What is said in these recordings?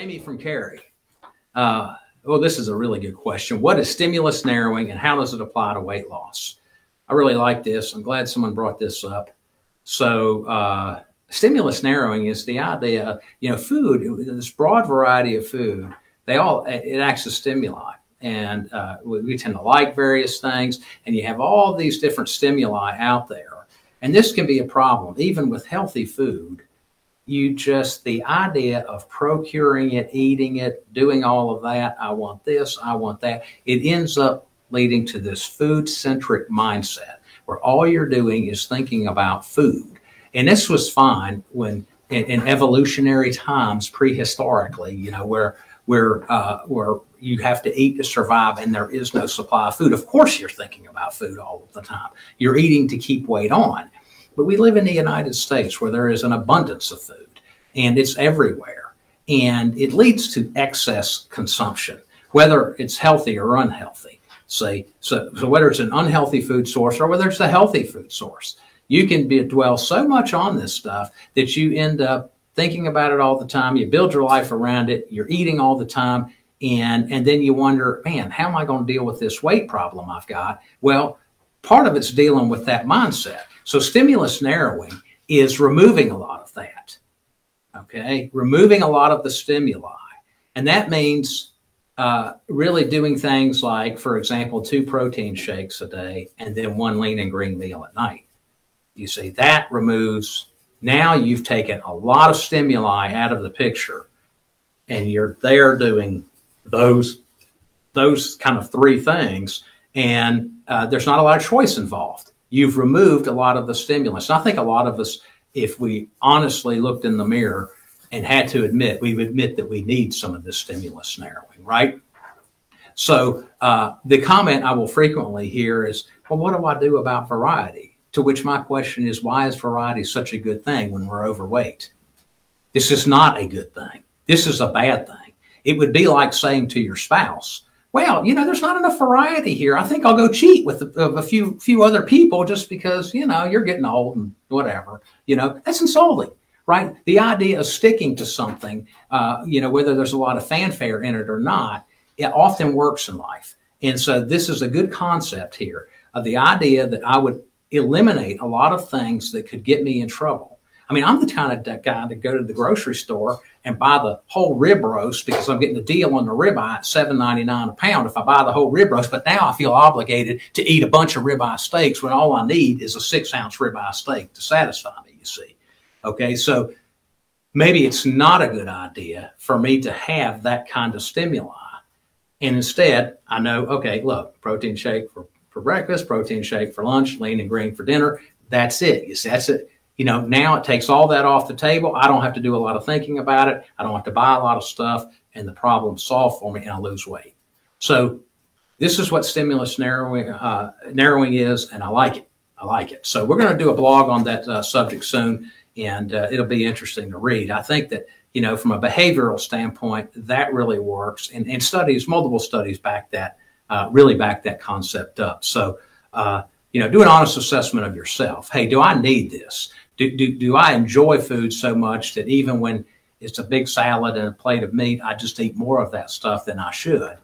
Jayme from Cary. Well, this is a really good question. What is stimulus narrowing and how does it apply to weight loss? I really like this. I'm glad someone brought this up. So stimulus narrowing is the idea, food, this broad variety of food, it acts as stimuli. And we tend to like various things, and you have all these different stimuli out there. And this can be a problem, even with healthy food. The idea of procuring it, eating it, doing all of that, I want this, I want that, it ends up leading to this food-centric mindset where all you're doing is thinking about food. And this was fine when in evolutionary times, prehistorically, where you have to eat to survive and there is no supply of food. Of course, you're thinking about food all of the time. You're eating to keep weight on. But we live in the United States where there is an abundance of food and it's everywhere. And it leads to excess consumption, whether it's healthy or unhealthy. So whether it's an unhealthy food source or whether it's a healthy food source, you can dwell so much on this stuff that you end up thinking about it all the time. You build your life around it. You're eating all the time. And then you wonder, man, how am I going to deal with this weight problem I've got? Well, part of it's dealing with that mindset. So stimulus narrowing is removing a lot of that, okay? Removing a lot of the stimuli. And that means really doing things like, for example, 2 protein shakes a day and then 1 lean and green meal at night. You see, that removes, now you've taken a lot of stimuli out of the picture and you're there doing those kind of 3 things, and there's not a lot of choice involved. You've removed a lot of the stimulus. And I think a lot of us, if we honestly looked in the mirror and had to admit, we would admit that we need some of this stimulus narrowing, right? So the comment I will frequently hear is, well, what do I do about variety? To which my question is, why is variety such a good thing when we're overweight? This is not a good thing. This is a bad thing. It would be like saying to your spouse, well, there's not enough variety here. I think I'll go cheat with a few other people just because, you're getting old and whatever. That's insulting, right? The idea of sticking to something, whether there's a lot of fanfare in it or not, it often works in life. And so this is a good concept here of the idea that I would eliminate a lot of things that could get me in trouble. I mean, I'm the kind of guy to go to the grocery store and buy the whole rib roast because I'm getting the deal on the ribeye at $7.99 a pound if I buy the whole rib roast. But now I feel obligated to eat a bunch of ribeye steaks when all I need is a 6-ounce ribeye steak to satisfy me, you see. Okay, so maybe it's not a good idea for me to have that kind of stimuli. And instead, I know, okay, look, protein shake for breakfast, protein shake for lunch, lean and green for dinner. That's it. You see, that's it. Now it takes all that off the table. I don't have to do a lot of thinking about it. I don't have to buy a lot of stuff, and the problem's solved for me, and I lose weight. So this is what stimulus narrowing is, and I like it. I like it. So we're going to do a blog on that subject soon, and it'll be interesting to read. I think that, from a behavioral standpoint, that really works, and multiple studies really back that concept up. So, do an honest assessment of yourself. Hey, do I need this? Do I enjoy food so much that even when it's a big salad and a plate of meat, I just eat more of that stuff than I should?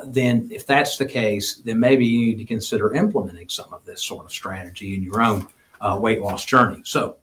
Then if that's the case, then maybe you need to consider implementing some of this sort of strategy in your own weight loss journey. So